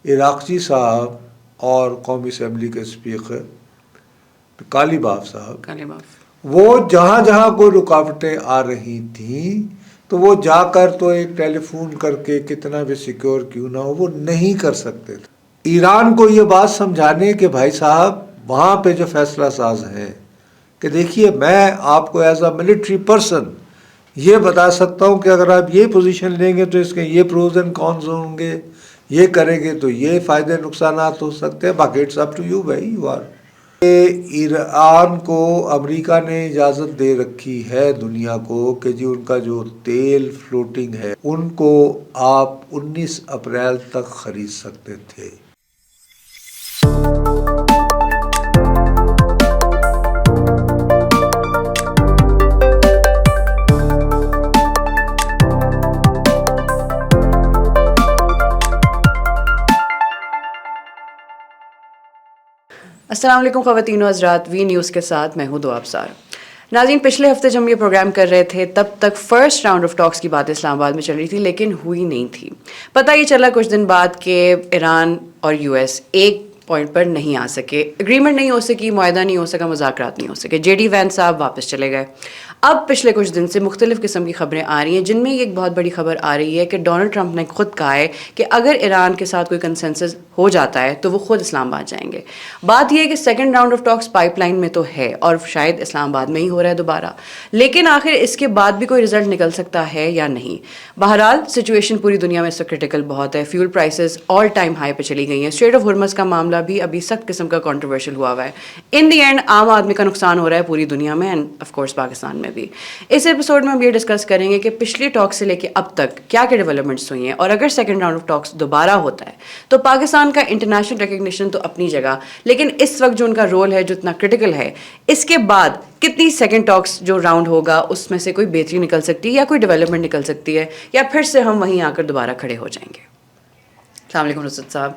عراقچی صاحب اور قومی اسمبلی کے اسپیکر کالی باف صاحب، وہ جہاں جہاں کوئی رکاوٹیں آ رہی تھیں تو وہ جا کر تو ایک ٹیلی فون کر کے کتنا بھی سیکیور کیوں نہ ہو وہ نہیں کر سکتے تھے. ایران کو یہ بات سمجھانے کہ بھائی صاحب وہاں پہ جو فیصلہ ساز ہیں کہ دیکھیے میں آپ کو ایز اے ملٹری پرسن یہ بتا سکتا ہوں کہ اگر آپ یہ پوزیشن لیں گے تو اس کے یہ پروز اینڈ کونز ہوں گے، یہ کریں گے تو یہ فائدے نقصانات ہو سکتے ہیں، باقی اٹس اپ ٹو یو بھائی یو آر. ایران کو امریکہ نے اجازت دے رکھی ہے دنیا کو کہ جی ان کا جو تیل فلوٹنگ ہے ان کو آپ 19 اپریل تک خرید سکتے تھے. السلام علیکم خواتین و حضرات، وی نیوز کے ساتھ میں ہوں دعا ابصار. ناظرین، پچھلے ہفتے جب ہم یہ پروگرام کر رہے تھے تب تک فرسٹ راؤنڈ آف ٹاکس کی بات اسلام آباد میں چل رہی تھی، لیکن ہوئی نہیں تھی. پتہ یہ چلا کچھ دن بعد کہ ایران اور یو ایس ایک پوائنٹ پر نہیں آ سکے، اگریمنٹ نہیں ہو سکی، معاہدہ نہیں ہو سکا، مذاکرات نہیں ہو سکے. جے ڈی وینس صاحب واپس چلے گئے. اب پچھلے کچھ دن سے مختلف قسم کی خبریں آ رہی ہیں، جن میں ایک بہت بڑی خبر آ رہی ہے کہ ڈونلڈ ٹرمپ نے خود کہا ہے کہ اگر ایران کے ساتھ کوئی کنسنسس ہو جاتا ہے تو وہ خود اسلام آباد جائیں گے. بات یہ ہے کہ second round of talks pipe line میں تو ہے اور شاید اسلام آباد میں ہی ہو رہا ہے دوبارہ، لیکن آخر اس کے بعد بھی کوئی رزلٹ نکل سکتا ہے یا نہیں. بہرحال سچویشن پوری دنیا میں اس وقت کرٹیکل بہت ہے. Fuel prices all time high پہ چلی گئی ہیں. اسٹریٹ آف ہرمز کا معاملہ بھی ابھی سخت قسم کا کنٹروورشل ہوا ہے. ان دی اینڈ عام آدمی کا نقصان ہو رہا ہے پوری دنیا میں اینڈ آف کورس پاکستان میں بھی. اس ایپیسوڈ میں ہم یہ ڈسکس کریں گے کہ پچھلی ٹاک سے لے کے اب تک کیا کیا ڈیولپمنٹس ہوئی ہیں، اور اگر سیکنڈ راؤنڈ آف ٹاکس دوبارہ ہوتا ہے تو پاکستان کا انٹرنیشنل ریکگنیشن تو اپنی جگہ، لیکن اس وقت جو ان کا رول ہے جو اتنا کرٹیکل ہے، اس کے بعد کتنی سیکنڈ ٹاکس جو راؤنڈ ہوگا اس میں سے کوئی بہتری نکل سکتی ہے یا کوئی ڈیولپمنٹ نکل سکتی ہے، یا پھر سے ہم وہیں آ کر دوبارہ کھڑے ہو جائیں گے. السلام علیکم رسد صاحب.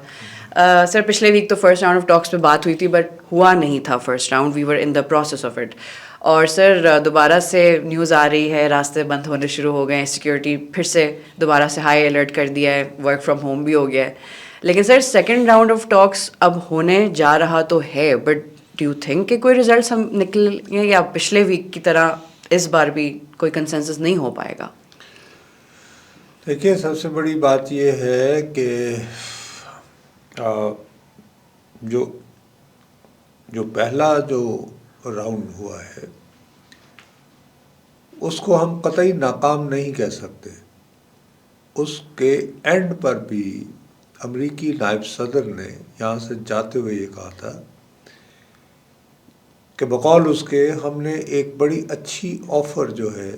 سر پچھلے ویک تو فرسٹ راؤنڈ آف ٹاکس پہ بات ہوئی تھی بٹ ہوا نہیں تھا first round, we were in the process of it. اور سر دوبارہ سے نیوز آ رہی ہے راستے بند ہونے شروع ہو گئے ہیں، سیکیورٹی پھر سے دوبارہ سے ہائی الرٹ کر دیا ہے، ورک فرام ہوم بھی ہو گیا ہے. لیکن سر سیکنڈ راؤنڈ آف ٹاکس اب ہونے جا رہا تو ہے، بٹ ڈو یو تھنک کہ کوئی ریزلٹس ہم نکلیں گے یا پچھلے ویک کی طرح اس بار بھی کوئی کنسنسس نہیں ہو پائے گا؟ دیکھیے سب سے بڑی بات یہ ہے کہ جو پہلا جو راؤنڈ ہوا ہے اس کو ہم قطعی ناکام نہیں کہہ سکتے. اس کے اینڈ پر بھی امریکی نائب صدر نے یہاں سے جاتے ہوئے یہ کہا تھا کہ بقول اس کے ہم نے ایک بڑی اچھی آفر جو ہے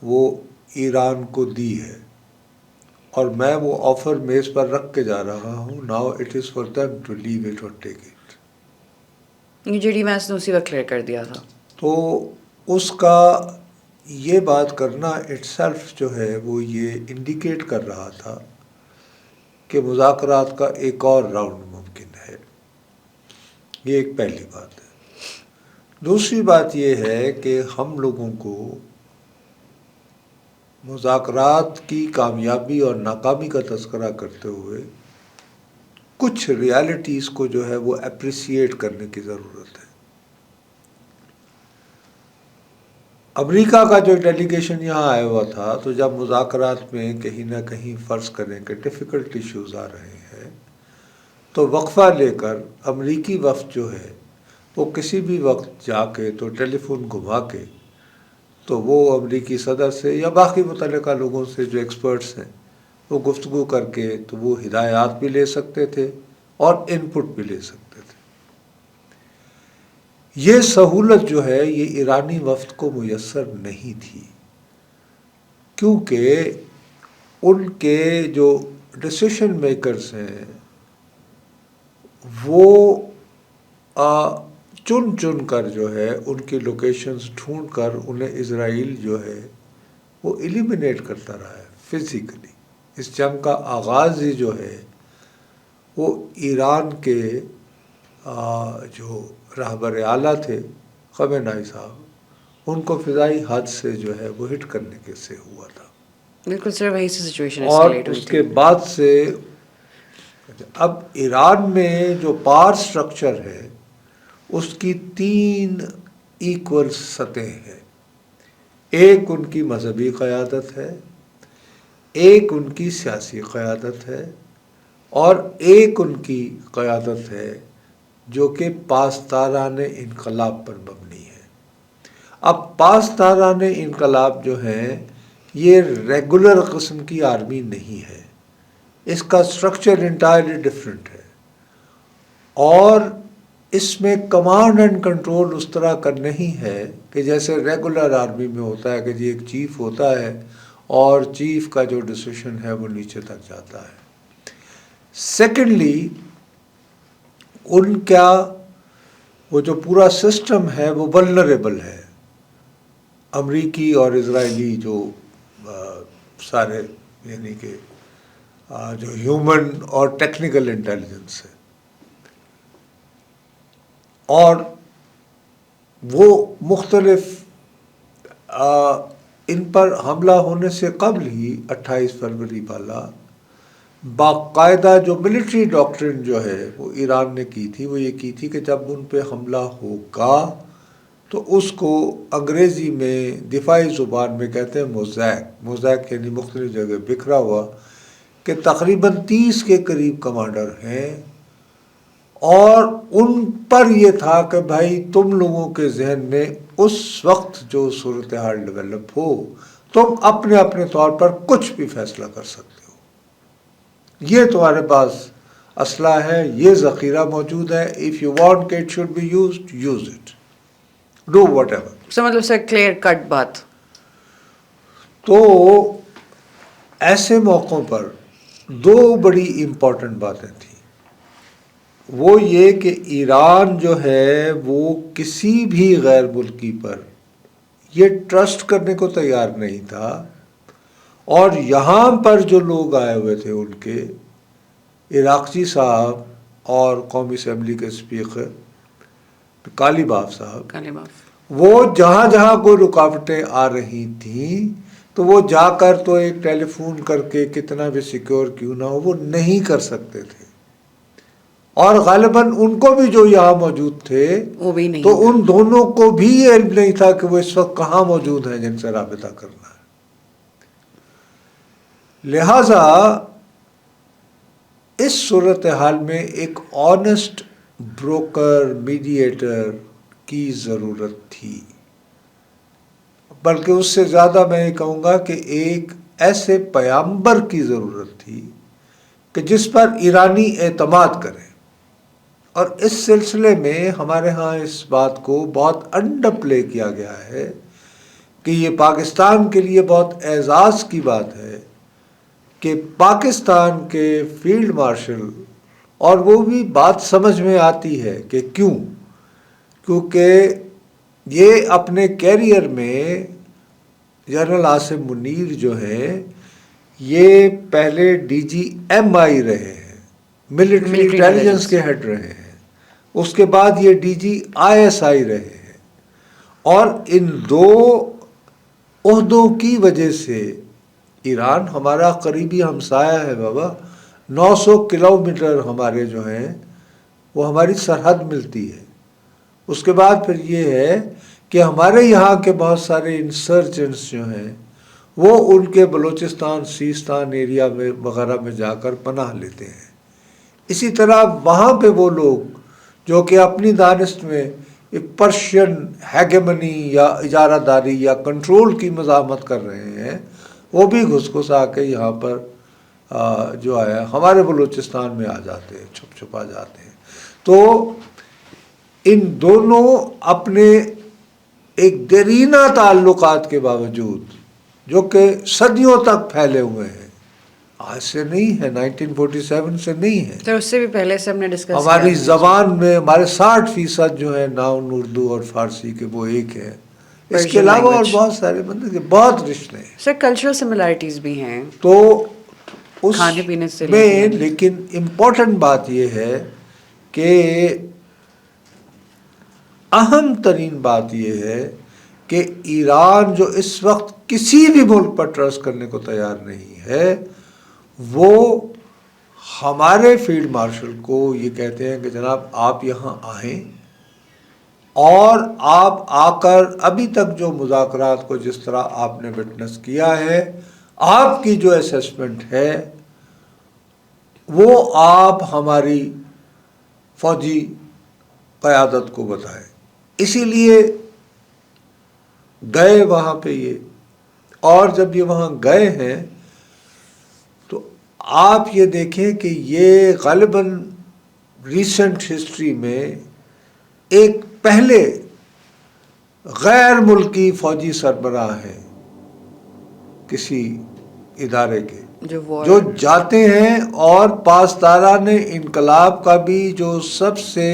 وہ ایران کو دی ہے اور میں وہ آفر میز پر رکھ کے جا رہا ہوں. Now it is for them to leave it اور take it. J D Vance نے اسی وقت کلیئر کر دیا تھا. تو اس کا یہ بات کرنا اٹ سیلف جو ہے وہ یہ انڈیکیٹ کر رہا تھا کہ مذاکرات کا ایک اور راؤنڈ ممکن ہے. یہ ایک پہلی بات ہے. دوسری بات یہ ہے کہ ہم لوگوں کو مذاکرات کی کامیابی اور ناکامی کا تذکرہ کرتے ہوئے کچھ ریالٹیز کو جو ہے وہ اپریسیٹ کرنے کی ضرورت ہے. امریکہ کا جو ڈیلیگیشن یہاں آیا ہوا تھا تو جب مذاکرات میں کہیں نہ کہیں فرض کریں کہ ڈیفیکلٹ ایشوز آ رہے ہیں تو وقفہ لے کر امریکی وفد جو ہے وہ کسی بھی وقت جا کے تو ٹیلی فون گھما کے تو وہ امریکی صدر سے یا باقی متعلقہ لوگوں سے جو ایکسپرٹس ہیں وہ گفتگو کر کے تو وہ ہدایات بھی لے سکتے تھے اور ان پٹ بھی لے سکتے تھے. یہ سہولت جو ہے یہ ایرانی وفد کو میسر نہیں تھی کیونکہ ان کے جو ڈسیشن میکرز ہیں وہ چن چن کر جو ہے ان کی لوکیشنز ڈھونڈ کر انہیں اسرائیل جو ہے وہ ایلیمینیٹ کرتا رہا ہے فزیکلی. اس جنگ کا آغاز ہی جو ہے وہ ایران کے جو رہبر اعلیٰ تھے خامنہ ای صاحب ان کو فضائی حد سے جو ہے وہ ہٹ کرنے کے سے ہوا تھا. بالکل سر وہی سے سچویشن اور اسکیلیٹ ہوئی اس تھی. کے بعد سے اب ایران میں جو پاور سٹرکچر ہے اس کی 3 ایکول سطح ہیں. ایک ان کی مذہبی قیادت ہے، ایک ان کی سیاسی قیادت ہے، اور ایک ان کی قیادت ہے جو کہ پاسداران انقلاب پر مبنی ہے. اب پاسداران انقلاب جو ہیں یہ ریگولر قسم کی آرمی نہیں ہے، اس کا سٹرکچر انٹائرلی ڈفرینٹ ہے، اور اس میں کمانڈ اینڈ کنٹرول اس طرح کا نہیں ہے کہ جیسے ریگولر آرمی میں ہوتا ہے کہ جی ایک چیف ہوتا ہے اور چیف کا جو ڈیسیشن ہے وہ نیچے تک جاتا ہے. سیکنڈلی ان کا وہ جو پورا سسٹم ہے وہ ولنریبل ہے. امریکی اور اسرائیلی جو سارے یعنی کہ جو ہیومن اور ٹیکنیکل انٹیلیجنس ہے، اور وہ مختلف ان پر حملہ ہونے سے قبل ہی 28 فروری والا باقاعدہ جو ملٹری ڈاکٹرن جو ہے وہ ایران نے کی تھی، وہ یہ کی تھی کہ جب ان پہ حملہ ہوگا تو اس کو انگریزی میں دفاعی زبان میں کہتے ہیں موزیک یعنی مختلف جگہ بکھرا ہوا، کہ تقریباً 30 کے قریب کمانڈر ہیں، اور ان پر یہ تھا کہ بھائی تم لوگوں کے ذہن میں اس وقت جو صورتحال ڈیولپ ہو تم اپنے اپنے طور پر کچھ بھی فیصلہ کر سکتے ہو، یہ تمہارے پاس اسلحہ ہے، یہ ذخیرہ موجود ہے. if you want it should be used, use it, do whatever. مطلب سر کلیئر کٹ بات. تو ایسے موقعوں پر 2 بڑی امپورٹنٹ باتیں تھیں. وہ یہ کہ ایران جو ہے وہ کسی بھی غیر ملکی پر یہ ٹرسٹ کرنے کو تیار نہیں تھا، اور یہاں پر جو لوگ آئے ہوئے تھے ان کے عراقچی صاحب اور قومی اسمبلی کے اسپیکر قالیباف صاحب، وہ جہاں جہاں کوئی رکاوٹیں آ رہی تھیں تو وہ جا کر تو ایک ٹیلی فون کر کے کتنا بھی سیکیور کیوں نہ ہو وہ نہیں کر سکتے تھے، اور غالباً ان کو بھی جو یہاں موجود تھے وہ بھی نہیں، تو ان دونوں کو بھی علم نہیں تھا کہ وہ اس وقت کہاں موجود ہیں جن سے رابطہ کرنا ہے. لہذا اس صورتحال میں ایک آنےسٹ بروکر میڈییٹر کی ضرورت تھی، بلکہ اس سے زیادہ میں یہ کہوں گا کہ ایک ایسے پیامبر کی ضرورت تھی کہ جس پر ایرانی اعتماد کرے. اور اس سلسلے میں ہمارے ہاں اس بات کو بہت انڈر پلے کیا گیا ہے کہ یہ پاکستان کے لیے بہت اعزاز کی بات ہے کہ پاکستان کے فیلڈ مارشل، اور وہ بھی بات سمجھ میں آتی ہے کہ کیونکہ یہ اپنے کیریئر میں جنرل عاصم منیر جو ہیں یہ پہلے DGMI رہے ہیں، ملٹری انٹیلیجنس کے ہیڈ رہے ہیں، اس کے بعد یہ DGISI رہے ہیں، اور ان 2 عہدوں کی وجہ سے ایران ہمارا قریبی ہمسایہ ہے بابا. 900 کلومیٹر ہمارے جو ہیں وہ ہماری سرحد ملتی ہے. اس کے بعد پھر یہ ہے کہ ہمارے یہاں کے بہت سارے انسرجنٹس جو ہیں وہ ان کے بلوچستان سیستان ایریا میں وغیرہ میں جا کر پناہ لیتے ہیں. اسی طرح وہاں پہ وہ لوگ جو کہ اپنی دانست میں پرشین ہیگمنی یا اجارہ داری یا کنٹرول کی مزاحمت کر رہے ہیں، وہ بھی گھس گھس آ کے یہاں پر جو ہے ہمارے بلوچستان میں آ جاتے ہیں، چھپ چھپ آ جاتے ہیں. تو ان دونوں اپنے ایک دیرینہ تعلقات کے باوجود جو کہ صدیوں تک پھیلے ہوئے ہیں، آج سے نہیں ہے، 1947 سے نہیں ہے، تو اس سے بھی پہلے سے ہم نے ڈسکس ہماری زبان میں ہمارے 60% جو ہے ناؤن اردو اور فارسی کے وہ ایک ہے. اس کے علاوہ اور بہت سارے بندے کے بہت رشتے ہیں. سر کلچرل سملیرٹیز بھی ہیں تو اس کھانے پینے سے میں، لیکن امپورٹنٹ بات یہ ہے کہ اہم ترین بات یہ ہے کہ ایران جو اس وقت کسی بھی ملک پر ٹرسٹ کرنے کو تیار نہیں ہے، وہ ہمارے فیلڈ مارشل کو یہ کہتے ہیں کہ جناب آپ یہاں آئیں اور آپ آ کر ابھی تک جو مذاکرات کو جس طرح آپ نے وٹنس کیا ہے، آپ کی جو اسیسمنٹ ہے وہ آپ ہماری فوجی قیادت کو بتائیں. اسی لیے گئے وہاں پہ یہ، اور جب یہ وہاں گئے ہیں تو آپ یہ دیکھیں کہ یہ غالباً ریسنٹ ہسٹری میں ایک پہلے غیر ملکی فوجی سربراہ ہیں کسی ادارے کے جو جاتے ہیں اور پاسداران انقلاب کا بھی جو سب سے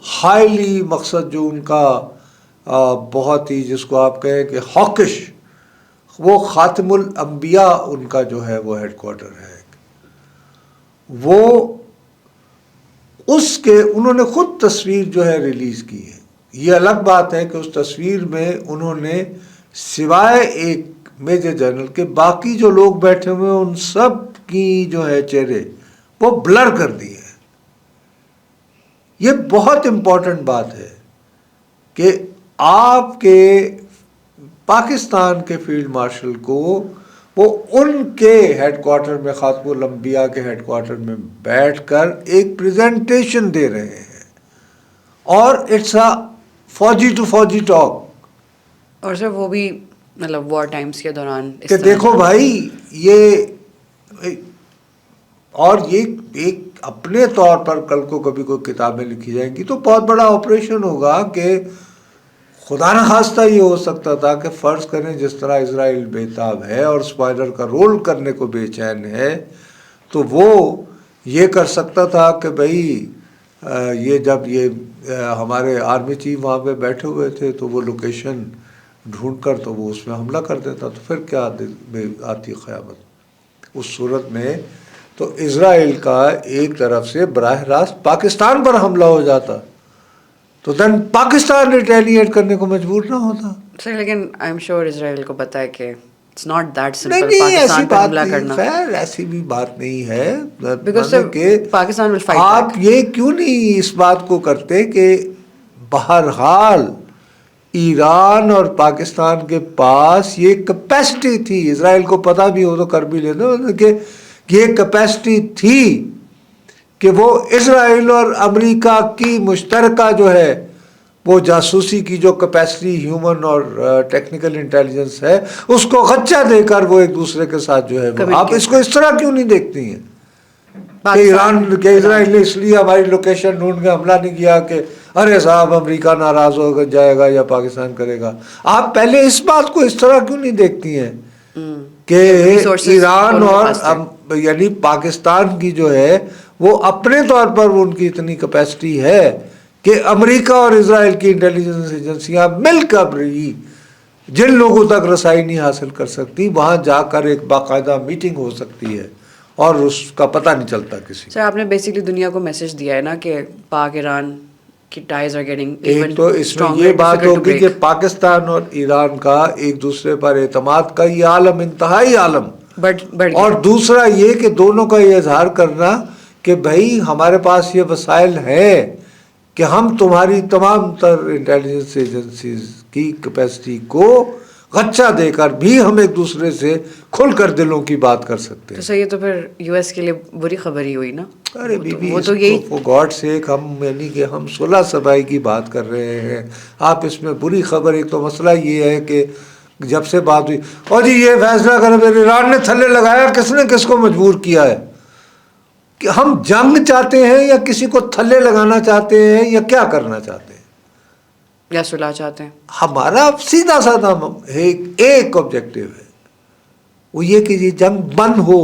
ہائیلی مقصد جو ان کا بہت ہی جس کو آپ کہیں کہ ہاکش، وہ خاتم الانبیاء ان کا جو ہے وہ ہیڈ کوارٹر ہے. وہ اس کے انہوں نے خود تصویر جو ہے ریلیز کی ہے. یہ الگ بات ہے کہ اس تصویر میں انہوں نے سوائے ایک میجر جنرل کے باقی جو لوگ بیٹھے ہوئے ان سب کی جو ہے چہرے وہ بلر کر دیے ہیں. یہ بہت امپورٹنٹ بات ہے کہ آپ کے پاکستان کے فیلڈ مارشل کو وہ ان کے ہیڈ کوارٹر میں خاتم الانبیاء کے ہیڈ کوارٹر میں بیٹھ کر ایک پریزنٹیشن دے رہے ہیں، اور اٹس اے فوجی ٹو فوجی ٹاک. اور سر وہ بھی مطلب وار ٹائمز کے دوران کہ دیکھو بھائی یہ، اور یہ ایک اپنے طور پر کل کو کبھی کوئی کتابیں لکھی جائیں گی تو بہت بڑا آپریشن ہوگا کہ خدا نہ خواستہ یہ ہو سکتا تھا کہ فرض کریں جس طرح اسرائیل بےتاب ہے اور اسپائڈر کا رول کرنے کو بے چین ہے، تو وہ یہ کر سکتا تھا کہ بھائی یہ جب یہ ہمارے آرمی چیف وہاں پہ بیٹھے ہوئے تھے تو وہ لوکیشن ڈھونڈ کر تو وہ اس میں حملہ کر دیتا، تو پھر کیا آتی قیامت. اس صورت میں تو اسرائیل کا ایک طرف سے براہ راست پاکستان پر حملہ ہو جاتا تو دین پاکستان ریٹیلیٹ کرنے کو مجبور نہ ہوتا. سر لیکن آئی ایم شیور اسرائیل کو پتہ ہے کہ اٹس ناٹ دیٹ سمپل نہیں ایسی پاکستان پر بات حملہ نہیں، کرنا. خیر ایسی بھی بات نہیں ہے. Because sir, کہ پاکستان will fight آپ back. یہ کیوں نہیں اس بات کو کرتے کہ بہرحال ایران اور پاکستان کے پاس یہ کیپیسٹی تھی، اسرائیل کو پتہ بھی ہو تو کر بھی لیتے کہ یہ کیپیسٹی تھی کہ وہ اسرائیل اور امریکہ کی مشترکہ جو ہے وہ جاسوسی کی جو کیپیسٹی ہیومن اور ٹیکنیکل انٹیلیجنس ہے اس کو غچہ دے کر وہ ایک دوسرے کے ساتھ جو ہے آپ اس کو اس طرح کیوں نہیں دیکھتی ہیں کہ ایران کہ اسرائیل نے اس لیے ہماری لوکیشن ڈھونڈ کے حملہ نہیں کیا کہ ارے صاحب امریکہ ناراض ہو جائے گا یا پاکستان کرے گا. آپ پہلے اس بات کو اس طرح کیوں نہیں دیکھتی ہیں کہ ایران اور یعنی پاکستان کی جو ہے وہ اپنے طور پر ان کی اتنی کیپیسٹی ہے کہ امریکہ اور اسرائیل کی انٹیلیجنس ایجنسیاں مل کر ہی جن لوگوں تک رسائی نہیں حاصل کر سکتی وہاں جا کر ایک باقاعدہ میٹنگ ہو سکتی ہے اور اس کا پتہ نہیں چلتا کسی. سر آپ نے بیسکلی دنیا کو میسج دیا ہے نا کہ پاک ایران کی ٹائز آر گیٹنگ ایک تو اس میں یہ بات ہوگی کہ پاکستان اور ایران کا ایک دوسرے پر اعتماد کا یہ عالم انتہائی عالم، اور دوسرا یہ کہ دونوں کا یہ اظہار کرنا کہ بھائی ہمارے پاس یہ وسائل ہیں کہ ہم تمہاری تمام تر انٹیلیجنس ایجنسیز کی کیپیسٹی کو غچہ دے کر بھی ہم ایک دوسرے سے کھل کر دلوں کی بات کر سکتے ہیں. تو یہ تو پھر یو ایس کے لیے بری خبر ہی ہوئی نا. ارے وہ تو یہی فور گاڈ سیک ہم یعنی کہ ہم صلح صفائی کی بات کر رہے ہیں، آپ اس میں بری خبر. ایک تو مسئلہ یہ ہے کہ جب سے بات ہوئی اور جی یہ فیصلہ کریں ایران نے تھلے لگایا، کس نے کس کو مجبور کیا ہے کہ ہم جنگ چاہتے ہیں یا کسی کو تھلے لگانا چاہتے ہیں یا کیا کرنا چاہتے ہیں یا صلح چاہتے ہیں؟ ہمارا سیدھا سادہ ایک آبجیکٹو ہے، وہ یہ کہ یہ جنگ بند ہو،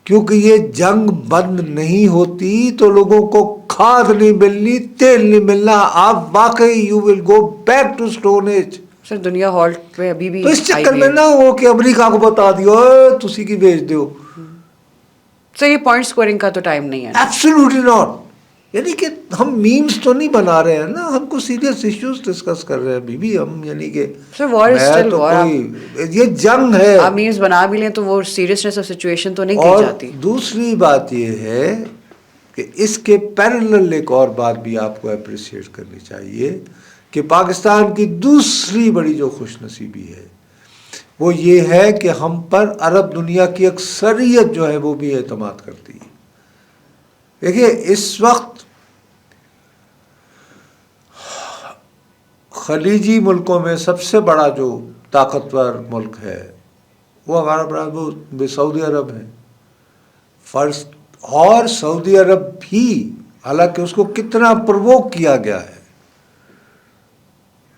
کیونکہ یہ جنگ بند نہیں ہوتی تو لوگوں کو کھاد نہیں ملنی، تیل نہیں ملنا. آپ واقعی you will go back to stone age. Sir دنیا ہالٹ پہ ابھی بھی تو اس چکر میں نہ ہو کہ امریکہ کو بتا دیو تسی کی بھیج دیو. سر یہ پوائنٹ سکورنگ کا تو ٹائم نہیں ہے. Absolutely not. یعنی کہ ہم میمز تو نہیں بنا رہے ہیں نا، ہم کو سیریس ایشوز ڈسکس کر رہے ہیں بیوی ہم, یعنی کہ وار از اسٹل تو وار. کوئی یہ جنگ ہے. آپ نیوز بنا بھی لیں تو وہ سیریسنس آف سچویشن تو نہیں کی اور جاتی. دوسری بات یہ ہے کہ اس کے پیرلل ایک اور بات بھی آپ کو اپریشیٹ کرنی چاہیے کہ پاکستان کی دوسری بڑی جو خوش نصیبی ہے وہ یہ ہے کہ ہم پر عرب دنیا کی اکثریت جو ہے وہ بھی اعتماد کرتی ہے. دیکھیے اس وقت خلیجی ملکوں میں سب سے بڑا جو طاقتور ملک ہے وہ ہمارا برادر سعودی عرب ہے. فرسٹ اور سعودی عرب بھی حالانکہ اس کو کتنا پرووک کیا گیا ہے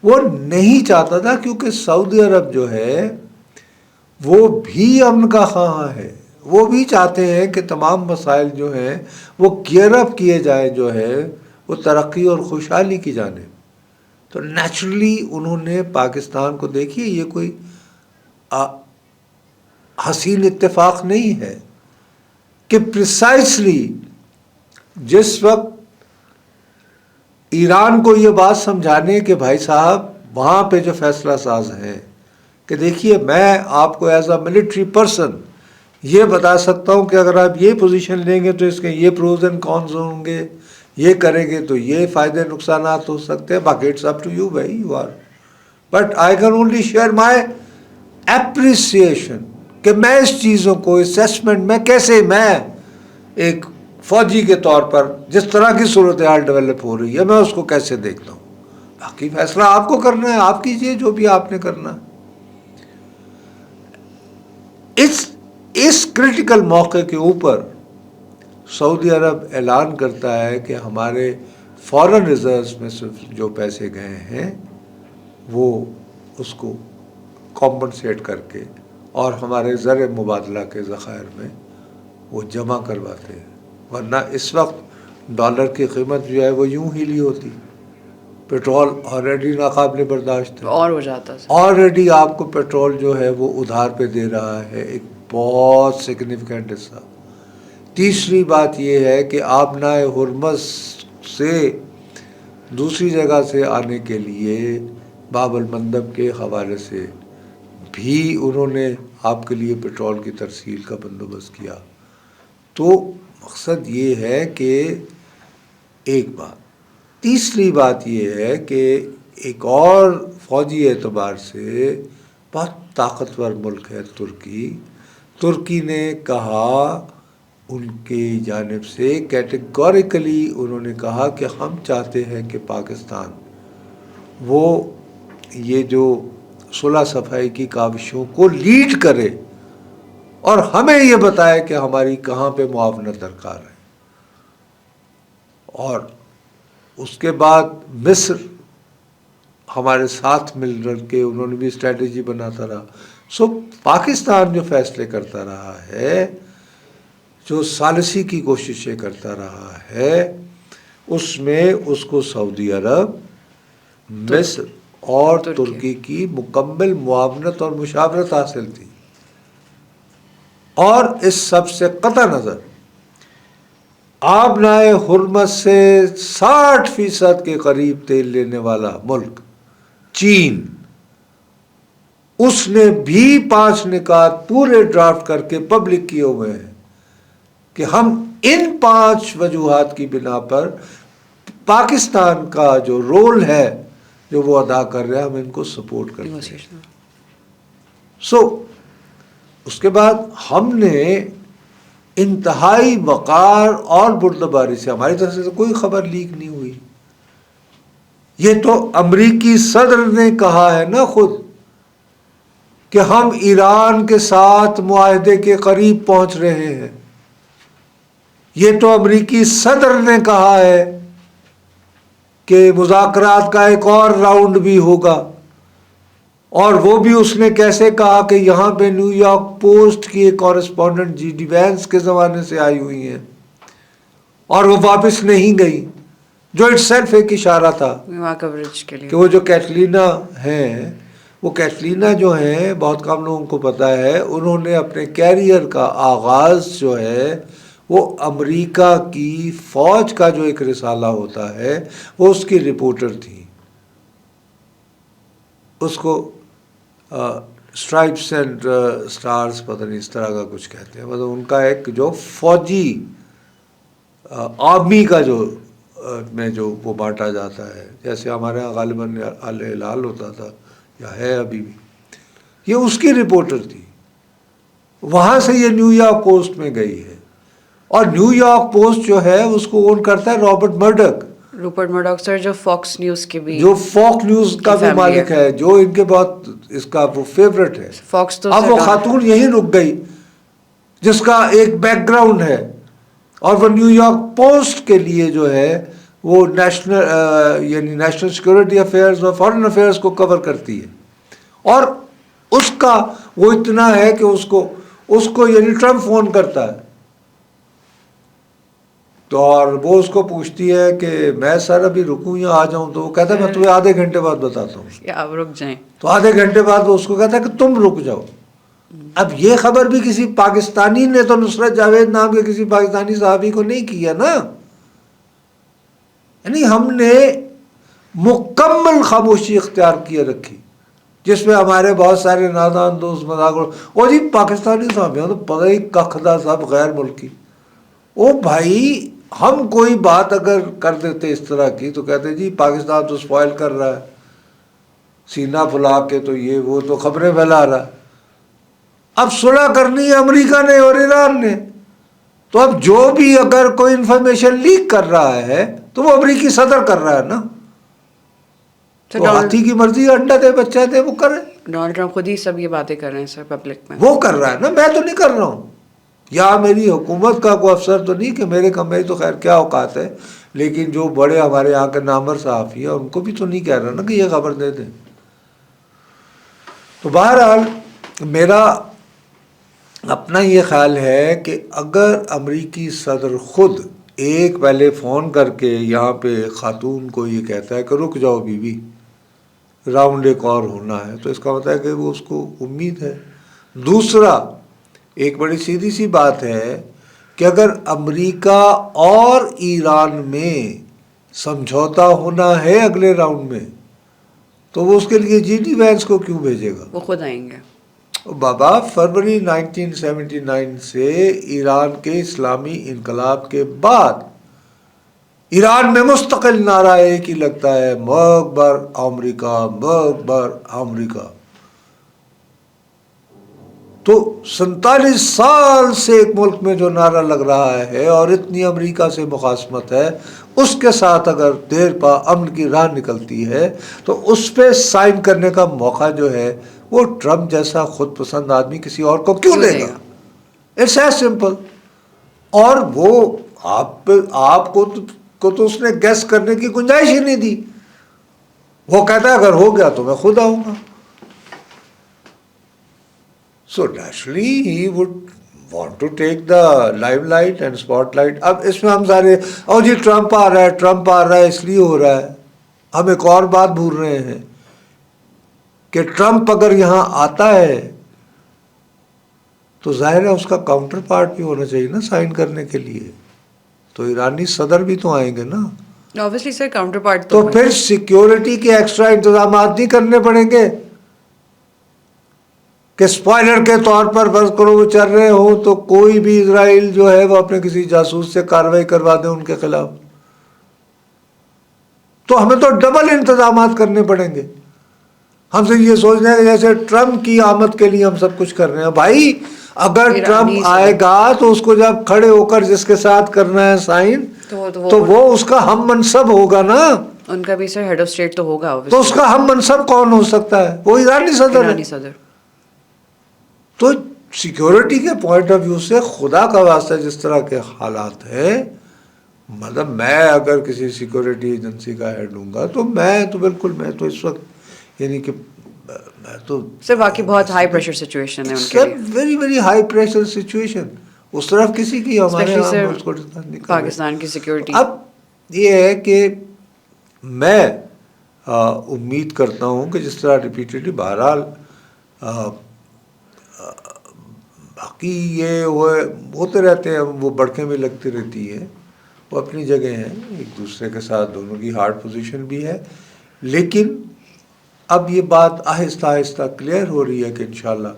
وہ نہیں چاہتا تھا, کیونکہ سعودی عرب جو ہے وہ بھی امن کا خواہاں ہے. وہ بھی چاہتے ہیں کہ تمام مسائل جو ہیں وہ گیئر اپ کیے جائیں جو ہے وہ ترقی اور خوشحالی کی جانب. تو نیچرلی انہوں نے پاکستان کو, دیکھیے یہ کوئی حسین اتفاق نہیں ہے کہ پریسائسلی جس وقت ایران کو یہ بات سمجھانے کہ بھائی صاحب وہاں پہ جو فیصلہ ساز ہیں کہ دیکھیے میں آپ کو ایز اے ملٹری پرسن یہ بتا سکتا ہوں کہ اگر آپ یہ پوزیشن لیں گے تو اس کے یہ پروز اینڈ کونز ہوں گے, یہ کریں گے تو یہ فائدے نقصانات ہو سکتے ہیں, باقی اٹس اپ ٹو یو بھائی you are, but I can only share my appreciation کہ میں اس چیزوں کو اسیسمنٹ میں کیسے میں ایک فوجی کے طور پر جس طرح کی صورتحال ڈیولپ ہو رہی ہے میں اس کو کیسے دیکھتا ہوں. باقی فیصلہ آپ کو کرنا ہے, آپ کیجئے جو بھی آپ نے کرنا. اس کریٹیکل موقع کے اوپر سعودی عرب اعلان کرتا ہے کہ ہمارے فارن ریزروز میں صرف جو پیسے گئے ہیں وہ اس کو کمپنسیٹ کر کے اور ہمارے زر مبادلہ کے ذخائر میں وہ جمع کرواتے ہیں, ورنہ اس وقت ڈالر کی قیمت جو ہے وہ یوں ہی لی ہوتی. پیٹرول آلریڈی ناقابل برداشت ہے, اور ہو جاتا ہے. آلریڈی آپ کو پیٹرول جو ہے وہ ادھار پہ دے رہا ہے ایک بہت سگنیفیکنٹ حصہ. تیسری بات یہ ہے کہ آبنائے ہرمز سے دوسری جگہ سے آنے کے لیے باب المندب کے حوالے سے بھی انہوں نے آپ کے لیے پیٹرول کی ترسیل کا بندوبست کیا. تو مقصد یہ ہے کہ ایک بات. تیسری بات یہ ہے کہ ایک اور فوجی اعتبار سے بہت طاقتور ملک ہے ترکی. ترکی نے کہا ان کی جانب سے کیٹیگوریکلی انہوں نے کہا کہ ہم چاہتے ہیں کہ پاکستان وہ یہ جو صلح صفائی کی کاوشوں کو لیڈ کرے اور ہمیں یہ بتائے کہ ہماری کہاں پہ معاونت درکار ہے. اور اس کے بعد مصر ہمارے ساتھ مل کر کے انہوں نے بھی اسٹریٹجی بناتا رہا. سو پاکستان جو فیصلے کرتا رہا ہے, جو ثالثی کی کوششیں کرتا رہا ہے, اس میں اس کو سعودی عرب, مصر اور ترکی کی مکمل معاونت اور مشاورت حاصل تھی. اور اس سب سے قطع نظر آبنائے حرمت سے 60% کے قریب تیل لینے والا ملک چین, اس نے بھی 5 نکات پورے ڈرافٹ کر کے پبلک کیے ہوئے ہیں کہ ہم ان 5 وجوہات کی بنا پر پاکستان کا جو رول ہے جو وہ ادا کر رہے ہیں ہم ان کو سپورٹ کرتے ہیں. سو اس کے بعد ہم نے انتہائی وقار اور بردباری سے, ہماری طرف سے کوئی خبر لیک نہیں ہوئی. یہ تو امریکی صدر نے کہا ہے نا خود کہ ہم ایران کے ساتھ معاہدے کے قریب پہنچ رہے ہیں. یہ تو امریکی صدر نے کہا ہے کہ مذاکرات کا ایک اور راؤنڈ بھی ہوگا, اور وہ بھی اس نے کیسے کہا کہ یہاں پہ نیو یارک پوسٹ کی ایک کورسپونڈنٹ جی ڈی وینس کے زمانے سے آئی ہوئی ہیں اور وہ واپس نہیں گئی, جو اٹ سیلف ایک اشارہ تھا کہ وہ جو کیٹلینا ہیں, وہ کیٹلینا جو ہیں بہت کم لوگوں کو پتہ ہے, انہوں نے اپنے کیریئر کا آغاز جو ہے وہ امریکہ کی فوج کا جو ایک رسالہ ہوتا ہے وہ اس کی رپورٹر تھی. اس کو اسٹرائپس اینڈ اسٹارز پتہ نہیں اس طرح کا کچھ کہتے ہیں، مطلب ان کا ایک جو فوجی آرمی کا جو میں جو وہ بانٹا جاتا ہے، جیسے ہمارے یہاں غالباً الہلال ہوتا تھا یا ہے ابھی بھی، یہ اس کی رپورٹر تھی، وہاں سے یہ نیو یارک پوسٹ میں گئی ہے، اور نیو یارک پوسٹ جو ہے اس کو اون کرتا ہے رابرٹ مرڈک سر جو فاکس نیوز کے بھی، جو فاکس نیوز کا بھی مالک ہے، جو ان کے بہت اس کا وہ فیوریٹ ہے. فاکس تو اب وہ خاتون یہیں رک گئی جس کا ایک بیک گراؤنڈ ہے، اور وہ نیو یارک پوسٹ کے لیے جو ہے وہ یعنی نیشنل سیکورٹی افیئرز اور فارن افیئرز کو کور کرتی ہے، اور اس کا وہ اتنا ہے کہ اس کو یعنی ٹرمپ فون کرتا ہے تو اور وہ اس کو پوچھتی ہے کہ میں سر ابھی رکوں یا آ جاؤں، تو وہ کہتا ہے میں تمہیں آدھے گھنٹے بعد بتاتا ہوں، کہ آپ رک جائیں. تو آدھے گھنٹے بعد وہ اس کو کہتا ہے کہ تم رک جاؤ. اب یہ خبر بھی کسی پاکستانی نے تو نصرت جاوید نام کے کسی پاکستانی صحافی کو نہیں کیا نا، یعنی ہم نے مکمل خاموشی اختیار کیے رکھی، جس میں ہمارے بہت سارے نادان دوست مذاق اور جی پاکستانی صحافیوں تو پتہ ہی کخدا سب غیر ملکی. او بھائی ہم کوئی بات اگر کر دیتے اس طرح کی تو کہتے جی پاکستان تو سپوائل کر رہا ہے، سینہ پھلا کے تو یہ وہ تو خبریں پھیلا رہا ہے. اب صلح کرنی ہے امریکہ نے اور ایران نے، تو اب جو بھی اگر کوئی انفارمیشن لیک کر رہا ہے تو وہ امریکی صدر کر رہا ہے نا، تو ہاتھی کی مرضی، انڈا دے بچہ دے، وہ کرے. ڈونلڈ ٹرمپ خود ہی سب یہ باتیں کر رہے ہیں سر پبلک میں، وہ کر رہا ہے نا، میں تو نہیں کر رہا ہوں، یا میری حکومت کا کوئی افسر تو نہیں کہ میرے کمرے تو خیر کیا اوقات ہے، لیکن جو بڑے ہمارے یہاں کے نامور صحافی ہیں ان کو بھی تو نہیں کہہ رہا نا کہ یہ خبر دے دیں. تو بہرحال میرا اپنا یہ خیال ہے کہ اگر امریکی صدر خود ایک پہلے فون کر کے یہاں پہ خاتون کو یہ کہتا ہے کہ رک جاؤ بیوی، راؤنڈ ایک اور ہونا ہے، تو اس کا مطلب ہے کہ وہ اس کو امید ہے. دوسرا ایک بڑی سیدھی سی بات ہے کہ اگر امریکہ اور ایران میں سمجھوتا ہونا ہے اگلے راؤنڈ میں تو وہ اس کے لیے جی ڈی وینس کو کیوں بھیجے گا؟ وہ خود آئیں گے. بابا فروری 1979 سے ایران کے اسلامی انقلاب کے بعد ایران میں مستقل نعرہ ایک ہی لگتا ہے، مکبر امریکہ، مکبر امریکہ. تو 47 سال سے ایک ملک میں جو نعرہ لگ رہا ہے اور اتنی امریکہ سے مخاصمت ہے، اس کے ساتھ اگر دیر پا امن کی راہ نکلتی ہے تو اس پہ سائن کرنے کا موقع جو ہے وہ ٹرمپ جیسا خود پسند آدمی کسی اور کو کیوں دے گا؟ It's as simple. اور وہ آپ کو تو اس نے گیس کرنے کی گنجائش ہی نہیں دی. وہ کہتا ہے اگر ہو گیا تو میں خود آؤں گا. So naturally he would want to take the limelight and spotlight. اب اس میں ہم سارے جی ٹرمپ آ رہا ہے اس لیے ہو رہا ہے. ہم ایک اور بات بھول رہے ہیں کہ ٹرمپ اگر یہاں آتا ہے تو ظاہر ہے اس کا کاؤنٹر پارٹ بھی ہونا چاہیے نا سائن کرنے کے لیے، تو ایرانی صدر بھی تو آئیں گے نا. obviously سر کاؤنٹر پارٹ تو پھر سیکیورٹی کے ایکسٹرا انتظامات نہیں کرنے پڑیں گے کہ اسپوائلر کے طور پر فرض کرو وہ چل رہے ہوں تو کوئی بھی اسرائیل جو ہے وہ اپنے کسی جاسوس سے کارروائی کروا دیں ان کے خلاف. تو ہمیں تو ڈبل انتظامات کرنے پڑیں گے. ہم سے یہ سوچ رہے ہیں کہ جیسے ٹرمپ کی آمد کے لیے ہم سب کچھ کر رہے ہیں. بھائی اگر ٹرمپ آئے گا تو اس کو جب کھڑے ہو کر جس کے ساتھ کرنا ہے سائن تو وہ اس کا ہم منصب ہوگا نا. ان کا بھی سر ہیڈ آف اسٹیٹ تو ہوگا. تو اس کا ہم منصب کون ہو سکتا ہے؟ وہ ایرانی صدر ہے. تو سیکیورٹی کے پوائنٹ آف ویو سے خدا کا واسطہ جس طرح کے حالات ہیں، مطلب میں اگر کسی سیکیورٹی ایجنسی کا ہیڈ ہوں گا تو میں تو اس وقت یعنی کہ میں تو سر واقعی بہت ہائی پریشر سچویشن ہے ان کے لیے. Very very high pressure situation. اس طرف کسی کی ہمارے پاکستان کی سیکیورٹی. اب یہ ہے کہ میں امید کرتا ہوں کہ جس طرح ریپیٹیڈلی بہرحال باقی یہ ہوتے رہتے ہیں، وہ بڑکیں بھی لگتی رہتی ہے، وہ اپنی جگہ ہیں، ایک دوسرے کے ساتھ دونوں کی ہارڈ پوزیشن بھی ہے، لیکن اب یہ بات آہستہ آہستہ کلیئر ہو رہی ہے کہ انشاءاللہ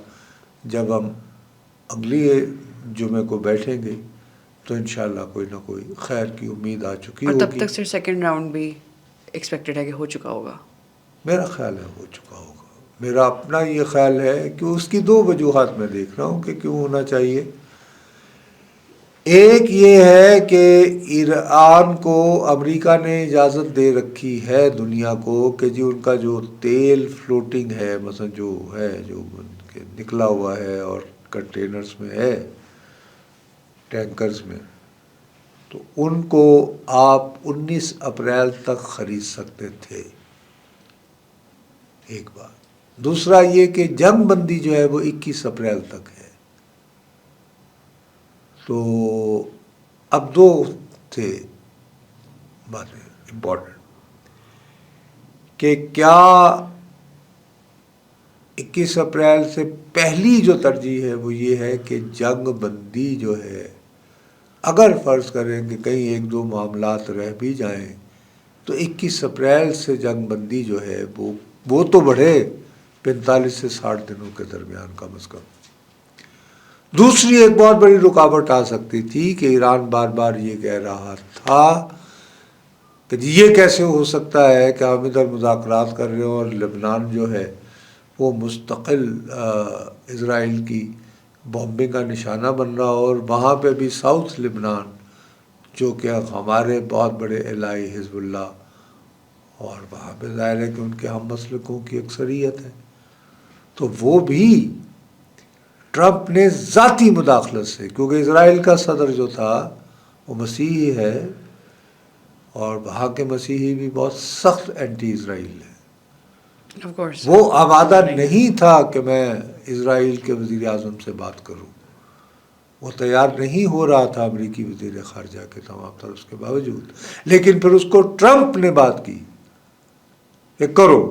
جب ہم اگلی جمعے کو بیٹھیں گے تو انشاءاللہ کوئی نہ کوئی خیر کی امید آ چکی اور ہوگی. تب تک صرف سیکنڈ راؤنڈ بھی ایکسپیکٹڈ ہے کہ ہو چکا ہوگا. میرا خیال ہے ہو چکا ہوگا. میرا اپنا یہ خیال ہے کہ اس کی دو وجوہات میں دیکھ رہا ہوں کہ کیوں ہونا چاہیے. ایک یہ ہے کہ ایران کو امریکہ نے اجازت دے رکھی ہے دنیا کو کہ جی ان کا جو تیل فلوٹنگ ہے مثلا جو ہے جو نکلا ہوا ہے اور کنٹینرز میں ہے ٹینکرز میں تو ان کو آپ 19 اپریل تک خرید سکتے تھے. ایک بات. دوسرا یہ کہ جنگ بندی جو ہے وہ 21 اپریل تک ہے. تو اب دو تھے باتیں امپورٹنٹ کہ کیا 21 اپریل سے پہلی جو ترجیح ہے وہ یہ ہے کہ جنگ بندی جو ہے اگر فرض کریں کہ کہیں ایک دو معاملات رہ بھی جائیں تو 21 اپریل سے جنگ بندی جو ہے وہ تو بڑھے 45 سے 60 دنوں کے درمیان کم از کم. دوسری ایک بہت بڑی رکاوٹ آ سکتی تھی کہ ایران بار بار یہ کہہ رہا تھا کہ یہ کیسے ہو سکتا ہے کہ ہم ادھر مذاکرات کر رہے ہوں اور لبنان جو ہے وہ مستقل اسرائیل کی بامبنگ کا نشانہ بن رہا اور وہاں پہ بھی ساؤتھ لبنان جو کہ ہمارے بہت بڑے الہی حزب اللہ اور وہاں پہ ظاہر ہے کہ ان کے ہم مسلکوں کی اکثریت ہے. تو وہ بھی ٹرمپ نے ذاتی مداخلت سے کیونکہ اسرائیل کا صدر جو تھا وہ مسیحی ہے اور وہاں کے مسیحی بھی بہت سخت اینٹی اسرائیل ہے. وہ آمادہ نہیں تھا کہ میں اسرائیل کے وزیر اعظم سے بات کروں. وہ تیار نہیں ہو رہا تھا امریکی وزیر خارجہ کے تمام تر اس کے باوجود. لیکن پھر اس کو ٹرمپ نے بات کی کہ کرو.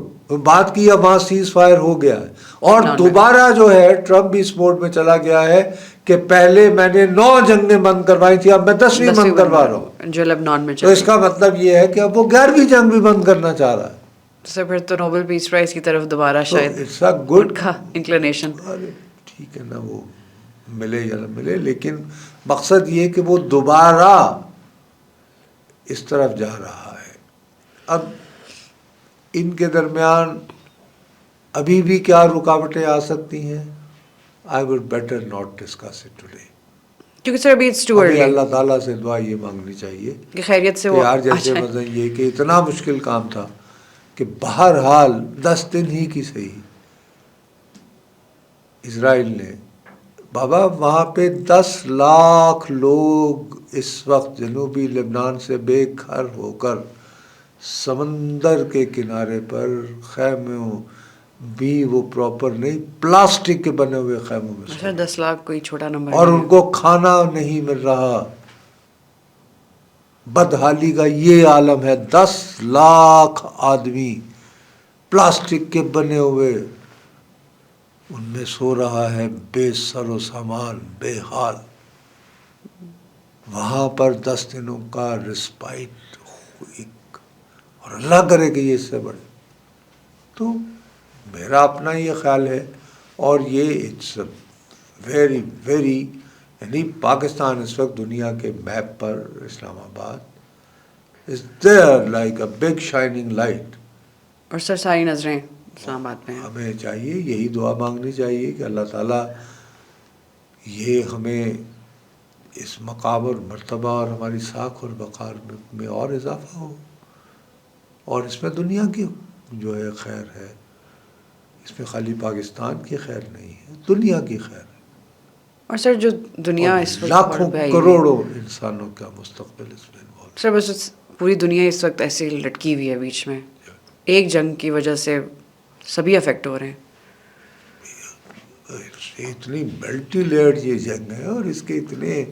بات کی اب وہاں سیز فائر ہو گیا ہے اور دوبارہ جو ہے ٹرمپ بھی اس موڈ میں چلا گیا ہے کہ پہلے میں نے 9 جنگیں بند کروائی تھی اب میں 10ویں بند کروا رہا ہوں جو لبنان میں. تو اس کا مطلب یہ ہے کہ اب وہ 11ویں جنگ بھی بند کرنا چاہ رہا ہے. پھر تو نوبل پیس پرائز کی طرف دوبارہ شاید اٹس اے گڈ کا انکلینیشن. ٹھیک ہے نا وہ ملے یا نہ ملے لیکن مقصد یہ کہ وہ دوبارہ اس طرف جا رہا ہے. اب ان کے درمیان ابھی بھی کیا رکاوٹیں آ سکتی ہیں. I would better not discuss it today کیونکہ سر ابھی اٹس ٹو ارلی. اللہ تعالیٰ سے دعا یہ مانگنی چاہیے کہ خیریت سے کہ یار جیسے مثلا یہ کہ اتنا مشکل کام تھا کہ بہرحال 10 دن ہی کی صحیح اسرائیل نے بابا وہاں پہ 10 لاکھ لوگ اس وقت جنوبی لبنان سے بے گھر ہو کر سمندر کے کنارے پر خیموں بھی وہ پراپر نہیں پلاسٹک کے بنے ہوئے خیموں میں سر 10 لاکھ کوئی چھوٹا نمبر اور ان کو کھانا نہیں مل رہا. بدحالی کا یہ عالم ہے. 10 لاکھ آدمی پلاسٹک کے بنے ہوئے ان میں سو رہا ہے بے سر و سامان بے حال. وہاں پر 10 دنوں کا رسپائٹ ہوئی اور اللہ کرے کہ یہ اس سے بڑھے. تو میرا اپنا یہ خیال ہے اور یہ اٹس ویری ویری یعنی پاکستان اس وقت دنیا کے میپ پر اسلام آباد is there like a big shining light. اور سر ساری نظریں اسلام آباد میں ہیں. ہمیں چاہیے یہی دعا مانگنی چاہیے کہ اللہ تعالیٰ یہ ہمیں اس مقام اور مرتبہ اور ہماری ساکھ اور وقار میں اور اضافہ ہو اور اس میں دنیا کی جو ہے خیر ہے. اس میں خالی پاکستان کی خیر نہیں ہے دنیا کی خیر ہے. اور سر جو دنیا اس وقت لاکھوں کروڑوں انسانوں کا مستقبل اس میں انوالو. سر بس پوری دنیا اس وقت ایسے لٹکی ہوئی ہے بیچ میں. ایک جنگ کی وجہ سے سبھی افیکٹ ہو رہے ہیں. اتنی ملٹی لیئرڈ یہ جنگ ہے اور اس کے اتنے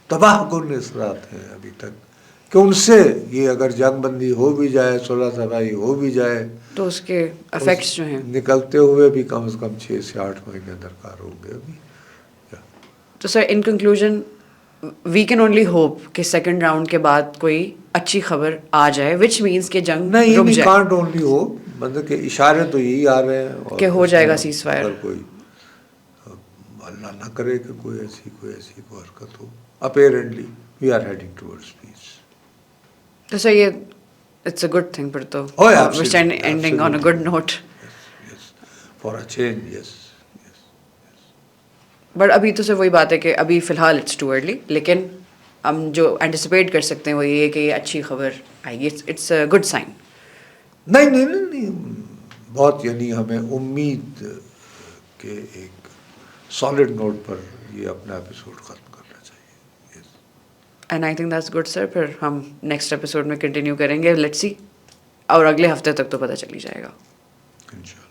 تباہ کن اثرات ہیں ابھی تک کہ ان سے یہ اگر جنگ بندی ہو بھی جائے صلح صفائی ہو بھی جائے تو اس کے افیکٹس جو ہیں نکلتے ہوئے بھی کم از کم 6 سے 8 مہینے درکار ہوں گے ابھی. تو sir in conclusion we can only hope کہ سیکنڈ راؤنڈ کے بعد کوئی اچھی خبر آ جائے وچ مینس کہ جنگ نہیں رک وی جائے. کانٹ اونلی ہوپ مطلب کہ اشارے تو یہی آ رہے ہیں اور کہ ہو جائے گا سیز فائر. اگر کوئی اللہ نہ کرے کہ کوئی ایسی حرکت ہو. Apparently we are heading towards peace. تو سر یہ اٹس اے گڈ تھنگ. پھر تو Oh, yeah, absolutely, ending on a good note. Yes, for a change, yes. But ابھی تو سر وہی بات ہے کہ ابھی فی الحال اٹس ٹو ارلی, لیکن ہم جو اینٹیسپیٹ کر سکتے ہیں وہ یہ ہے کہ یہ اچھی خبر آئے گی. It's a good sign. نہیں, بہت یعنی ہمیں امید کے ایک سالڈ نوٹ پر یہ اپنا ایپیسوڈ ختم کرنا چاہیے. And I think that's good sir. پھر ہم نیکسٹ ایپیسوڈ میں کنٹینیو کریں گے. لیٹس سی, اور اگلے ہفتے تک تو پتہ چل ہی جائے گا انشاءاللہ.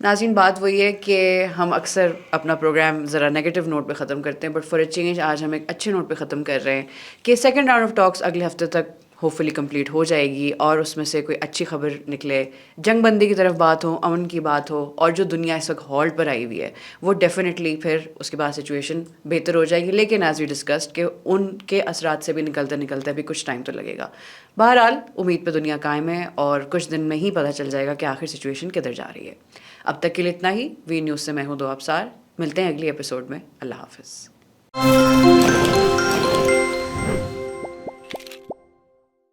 ناظرین, بات وہی ہے کہ ہم اکثر اپنا پروگرام ذرا نیگیٹو نوٹ پہ ختم کرتے ہیں, بٹ فار اے چینج آج ہم ایک اچھے نوٹ پہ ختم کر رہے ہیں کہ سیکنڈ راؤنڈ آف ٹاکس اگلے ہفتے تک ہوپ فلی کمپلیٹ ہو جائے گی, اور اس میں سے کوئی اچھی خبر نکلے, جنگ بندی کی طرف بات ہو, امن کی بات ہو, اور جو دنیا اس وقت ہالٹ پر آئی ہوئی ہے وہ ڈیفینیٹلی پھر اس کے بعد سچویشن بہتر ہو جائے گی. لیکن ایز وی ڈسکسڈ کہ ان کے اثرات سے بھی نکلتے بھی کچھ ٹائم تو لگے گا. بہرحال امید پہ دنیا قائم ہے, اور کچھ دن میں ہی پتہ چل جائے گا کہ آخر سچویشن کدھر جا رہی ہے. اب تک کے لیے اتنا ہی. وی نیوز سے میں ہوں دو ابصار. ملتے ہیں اگلی ایپیسوڈ میں. اللہ حافظ.